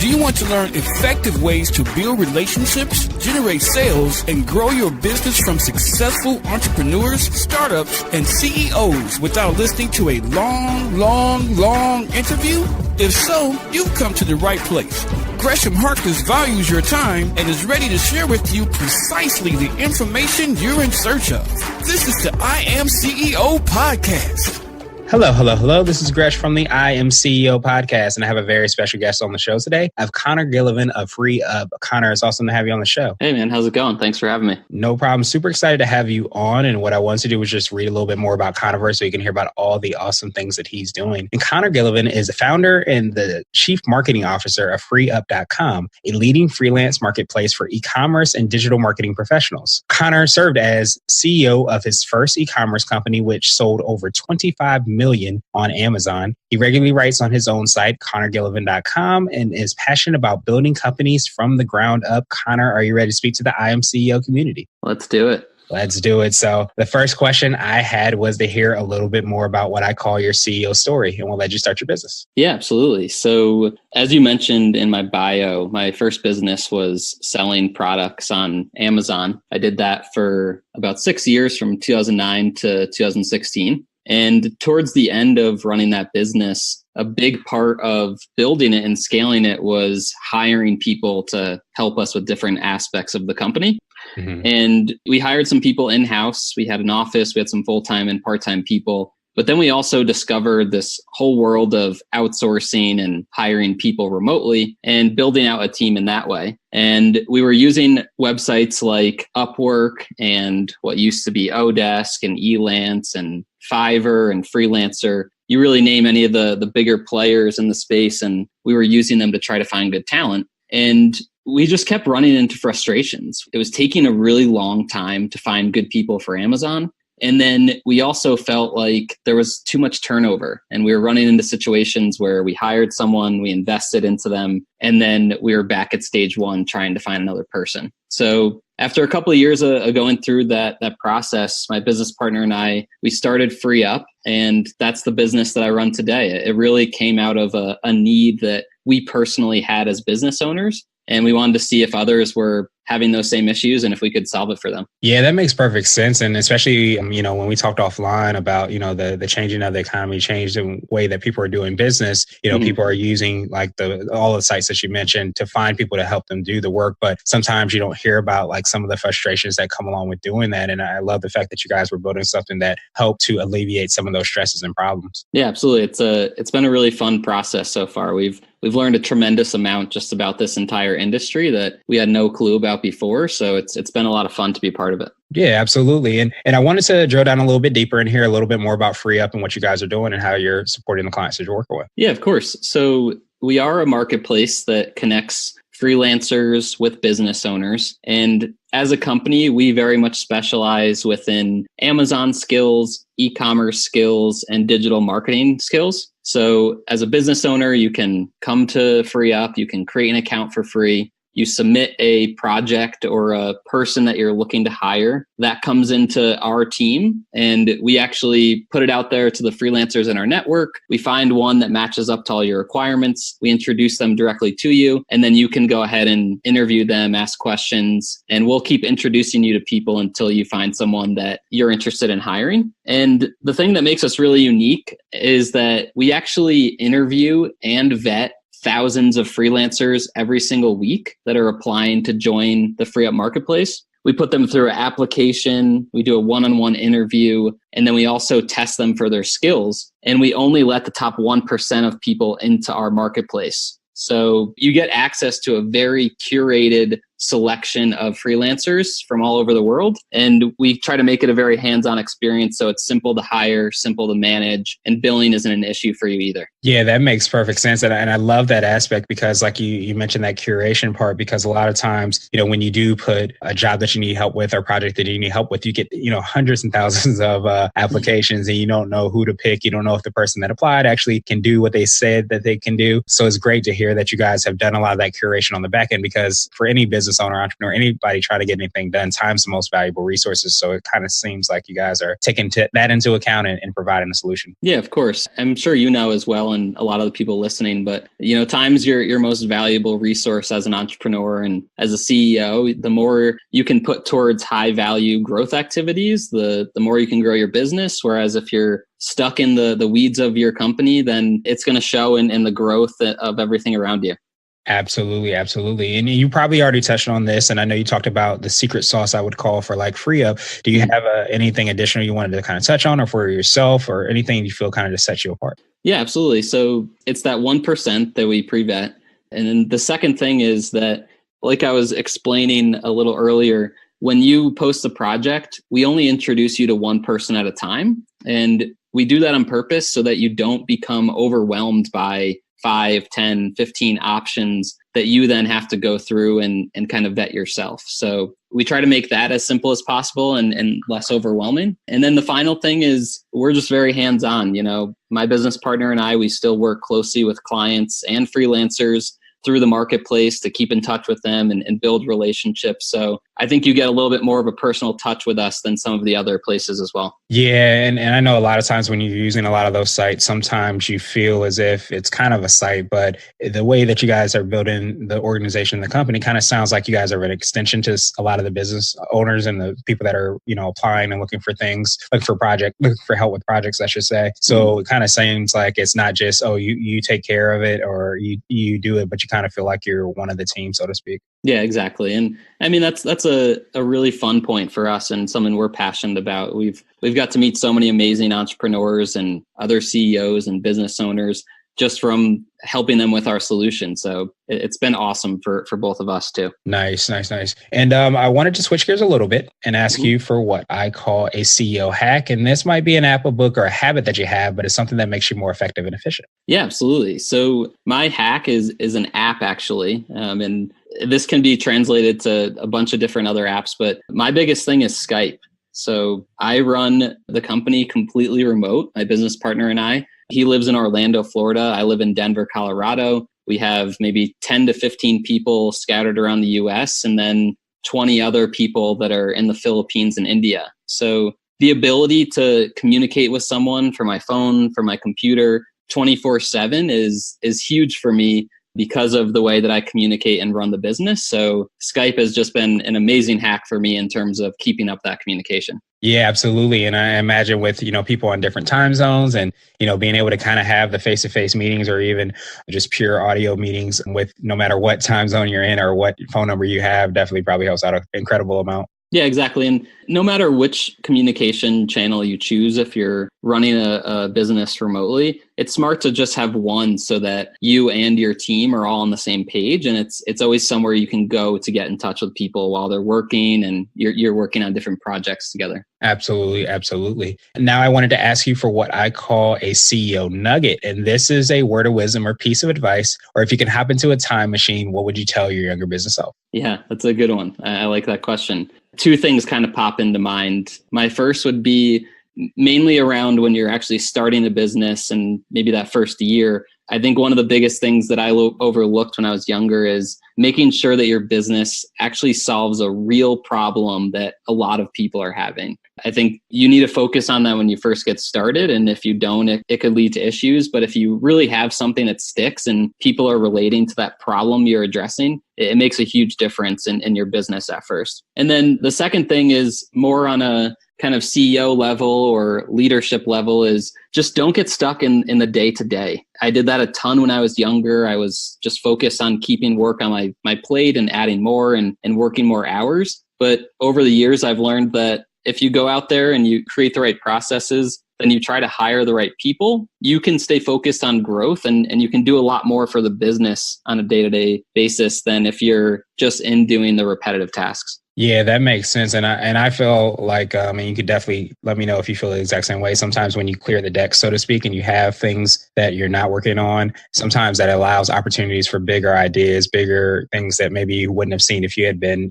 Do you want to learn effective ways to build relationships, generate sales, and grow your business from successful entrepreneurs, startups, and CEOs without listening to a long interview? If so, you've come to the right place. Gresham Harkless values your time and is ready to share with you precisely the information you're in search of. This is the IAM217 podcast. Hello. This is Gresh from the IAM217 podcast, and I have a very special guest on the show today. I have Connor Gillivan of FreeUp. Connor, it's awesome to have you on the show. Hey, man. How's it going? Thanks for having me. No problem. Super excited to have you on, and what I wanted to do was just read a little bit more about Connor so you can hear about all the awesome things that he's doing. And Connor Gillivan is the founder and the chief marketing officer of FreeUp.com, a leading freelance marketplace for e-commerce and digital marketing professionals. Connor served as CEO of his first e-commerce company, which sold over 25 million on Amazon. He regularly writes on his own site, ConnorGillivan.com, and is passionate about building companies from the ground up. Connor, are you ready to speak to the IAM217 community? Let's do it. Let's do it. So the first question I had was to hear a little bit more about what I call your CEO story, and we'll let you start your business. Yeah, absolutely. So as you mentioned in my bio, my first business was selling products on Amazon. I did that for about 6 years from 2009 to 2016. And towards the end of running that business, a big part of building it and scaling it was hiring people to help us with different aspects of the company. Mm-hmm. And we hired some people in-house. We had an office, we had some full-time and part-time people. But then we also discovered this whole world of outsourcing and hiring people remotely and building out a team in that way. And we were using websites like Upwork and what used to be Odesk and Elance and Fiverr and Freelancer. You really name any of the bigger players in the space, and we were using them to try to find good talent. And we just kept running into frustrations. It was taking a really long time to find good people for Amazon. And then we also felt like there was too much turnover, and we were running into situations where we hired someone, we invested into them, and then we were back at stage one trying to find another person. So after a couple of years of going through that process, my business partner and I, we started FreeUp, and that's the business that I run today. It really came out of a need that we personally had as business owners. And we wanted to see if others were having those same issues and if we could solve it for them. Yeah, that makes perfect sense. And especially, when we talked offline about, the changing of the economy, changed the way that people are doing business, people are using like all the sites that you mentioned to find people to help them do the work. But sometimes you don't hear about like some of the frustrations that come along with doing that. And I love the fact that you guys were building something that helped to alleviate some of those stresses and problems. Yeah, absolutely. It's been a really fun process so far. We've learned a tremendous amount just about this entire industry that we had no clue about before. So it's been a lot of fun to be a part of it. Yeah, absolutely. And I wanted to drill down a little bit deeper and hear a little bit more about FreeUp and what you guys are doing and how you're supporting the clients that you're working with. Yeah, of course. So we are a marketplace that connects freelancers with business owners. And as a company, we very much specialize within Amazon skills, e-commerce skills, and digital marketing skills. So as a business owner, you can come to FreeUp, you can create an account for free. You submit a project or a person that you're looking to hire. That comes into our team, and we actually put it out there to the freelancers in our network. We find one that matches up to all your requirements. We introduce them directly to you, and then you can go ahead and interview them, ask questions, and we'll keep introducing you to people until you find someone that you're interested in hiring. And the thing that makes us really unique is that we actually interview and vet thousands of freelancers every single week that are applying to join the FreeUp marketplace. We put them through an application, we do a one-on-one interview, and then we also test them for their skills. And we only let the top 1% of people into our marketplace. So you get access to a very curated selection of freelancers from all over the world. And we try to make it a very hands-on experience. So it's simple to hire, simple to manage, and billing isn't an issue for you either. Yeah, that makes perfect sense. And I love that aspect because like you mentioned that curation part, because a lot of times, when you do put a job that you need help with or project that you need help with, you get, hundreds and thousands of applications and you don't know who to pick. You don't know if the person that applied actually can do what they said that they can do. So it's great to hear that you guys have done a lot of that curation on the back end, because for any business business owner, entrepreneur, anybody trying to get anything done, time's the most valuable resources. So it kind of seems like you guys are taking that into account and providing a solution. Yeah, of course. I'm sure you know as well, and a lot of the people listening, but time's your most valuable resource as an entrepreneur and as a CEO. The more you can put towards high value growth activities, the more you can grow your business. Whereas if you're stuck in the weeds of your company, then it's going to show in the growth of everything around you. Absolutely. Absolutely. And you probably already touched on this. And I know you talked about the secret sauce I would call for like FreeUp. Do you have anything additional you wanted to kind of touch on, or for yourself, or anything you feel kind of to set you apart? Yeah, absolutely. So it's that 1% that we pre-vet. And then the second thing is that, like I was explaining a little earlier, when you post a project, we only introduce you to one person at a time. And we do that on purpose so that you don't become overwhelmed by 5, 10, 15 options that you then have to go through and kind of vet yourself. So we try to make that as simple as possible and less overwhelming. And then the final thing is we're just very hands-on. My business partner and I, we still work closely with clients and freelancers through the marketplace to keep in touch with them and build relationships. So I think you get a little bit more of a personal touch with us than some of the other places as well. Yeah. And I know a lot of times when you're using a lot of those sites, sometimes you feel as if it's kind of a site, but the way that you guys are building the organization, the company kind of sounds like you guys are an extension to a lot of the business owners and the people that are, applying and looking for things, looking for help with projects, I should say. So it kind of seems like it's not just, you take care of it or you do it, but you kind of feel like you're one of the team, so to speak. Yeah, exactly. And I mean, that's a really fun point for us and something we're passionate about. We've got to meet so many amazing entrepreneurs and other CEOs and business owners just from helping them with our solution. So it's been awesome for both of us too. Nice. And I wanted to switch gears a little bit and ask you for what I call a CEO hack. And this might be an app, a book, or a habit that you have, but it's something that makes you more effective and efficient. Yeah, absolutely. So my hack is an app actually. And this can be translated to a bunch of different other apps, but my biggest thing is Skype. So I run the company completely remote, my business partner and I. He lives in Orlando, Florida. I live in Denver, Colorado. We have maybe 10 to 15 people scattered around the US and then 20 other people that are in the Philippines and India. So the ability to communicate with someone from my phone, from my computer 24/7 is huge for me because of the way that I communicate and run the business. So Skype has just been an amazing hack for me in terms of keeping up that communication. Yeah, absolutely. And I imagine with, people on different time zones and, being able to kind of have the face-to-face meetings or even just pure audio meetings with no matter what time zone you're in or what phone number you have, definitely probably helps out an incredible amount. Yeah, exactly. And no matter which communication channel you choose, if you're running a business remotely, it's smart to just have one so that you and your team are all on the same page. And it's always somewhere you can go to get in touch with people while they're working and you're working on different projects together. Absolutely. Now I wanted to ask you for what I call a CEO nugget. And this is a word of wisdom or piece of advice, or if you can hop into a time machine, what would you tell your younger business self? Yeah, that's a good one. I like that question. Two things kind of pop into mind. My first would be mainly around when you're actually starting a business and maybe that first year. I think one of the biggest things that I overlooked when I was younger is making sure that your business actually solves a real problem that a lot of people are having. I think you need to focus on that when you first get started. And if you don't, it could lead to issues. But if you really have something that sticks and people are relating to that problem you're addressing, it makes a huge difference in your business at first. And then the second thing is more on a kind of CEO level or leadership level is just don't get stuck in the day to day. I did that a ton when I was younger. I was just focused on keeping work on my plate and adding more and working more hours. But over the years, I've learned that if you go out there and you create the right processes, then you try to hire the right people, you can stay focused on growth and you can do a lot more for the business on a day-to-day basis than if you're just in doing the repetitive tasks. Yeah, that makes sense. And I feel like, and you could definitely let me know if you feel the exact same way. Sometimes when you clear the deck, so to speak, and you have things that you're not working on, sometimes that allows opportunities for bigger ideas, bigger things that maybe you wouldn't have seen if you had been,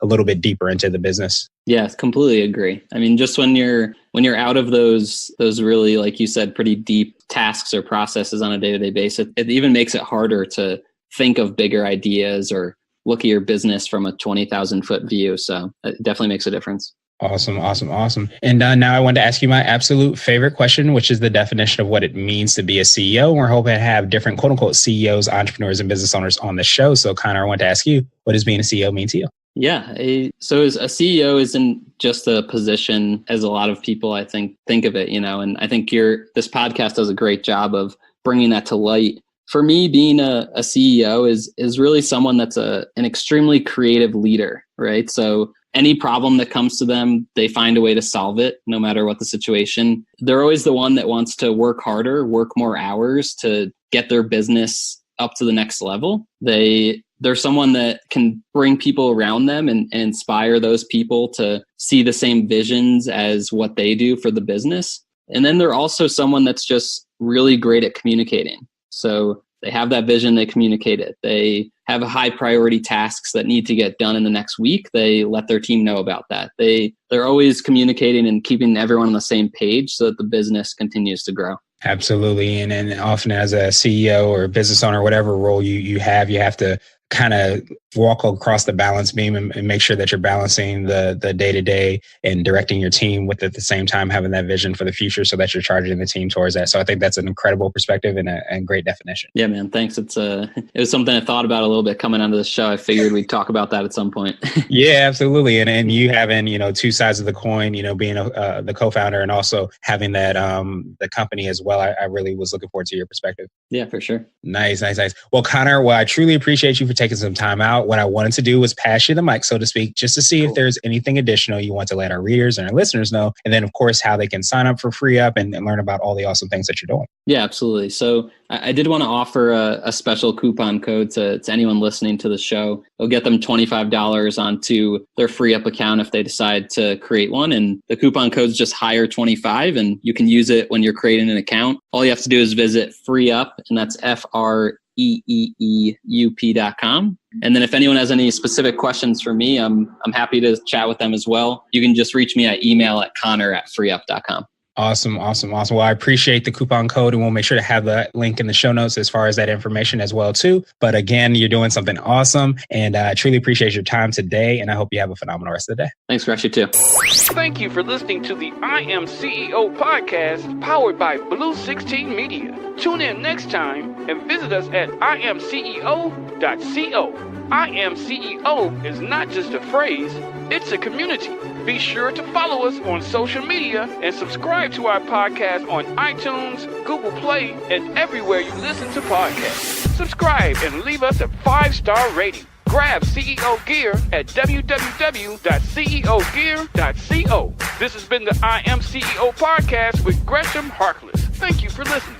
a little bit deeper into the business. Yeah, completely agree. I mean, just when you're out of those really, like you said, pretty deep tasks or processes on a day-to-day basis, it even makes it harder to think of bigger ideas or look at your business from a 20,000 foot view. So it definitely makes a difference. Awesome. And now I want to ask you my absolute favorite question, which is the definition of what it means to be a CEO. And we're hoping to have different quote unquote CEOs, entrepreneurs, and business owners on the show. So Connor, I want to ask you, what does being a CEO mean to you? Yeah. So as a CEO isn't just a position as a lot of people, I think of it, and I think this podcast does a great job of bringing that to light. For me, being a CEO is really someone that's an extremely creative leader, right? So any problem that comes to them, they find a way to solve it, no matter what the situation. They're always the one that wants to work harder, work more hours to get their business up to the next level. They're someone that can bring people around them and inspire those people to see the same visions as what they do for the business. And then they're also someone that's just really great at communicating. So they have that vision, they communicate it. They have high priority tasks that need to get done in the next week. They let their team know about that. They're always communicating and keeping everyone on the same page so that the business continues to grow. Absolutely. And often as a CEO or business owner, whatever role you have to kind of walk across the balance beam and make sure that you're balancing the day-to-day and directing your team with at the same time having that vision for the future so that you're charging the team towards that. So I think that's an incredible perspective and a great definition. Yeah, man. Thanks. It was something I thought about a little bit coming onto the show. I figured we'd talk about that at some point. Yeah, absolutely. And you having, two sides of the coin, being the co-founder and also having that the company as well. I really was looking forward to your perspective. Yeah, for sure. Nice. Well, Connor, I truly appreciate you for taking some time out. What I wanted to do was pass you the mic, so to speak, just to see if there's anything additional you want to let our readers and our listeners know. And then, of course, how they can sign up for FreeUp and learn about all the awesome things that you're doing. Yeah, absolutely. So I did want to offer a special coupon code to anyone listening to the show. It'll get them $25 onto their FreeUp account if they decide to create one. And the coupon code is just hire25, and you can use it when you're creating an account. All you have to do is visit FreeUp, and that's FreeUp.com. And then if anyone has any specific questions for me, I'm happy to chat with them as well. You can just reach me at email at connor@freeup.com. Awesome. Well, I appreciate the coupon code, and we'll make sure to have that link in the show notes as far as that information as well, too. But again, you're doing something awesome, and I truly appreciate your time today, and I hope you have a phenomenal rest of the day. Thanks, Gresh, you too. Thank you for listening to the I Am CEO podcast powered by Blue 16 Media. Tune in next time and visit us at IAM217.co. I Am CEO is not just a phrase, it's a community. Be sure to follow us on social media and subscribe to our podcast on iTunes, Google Play, and everywhere you listen to podcasts. Subscribe and leave us a 5-star rating. Grab CEO gear at www.ceogear.co. This has been the I Am CEO podcast with Gresham Harkless. Thank you for listening.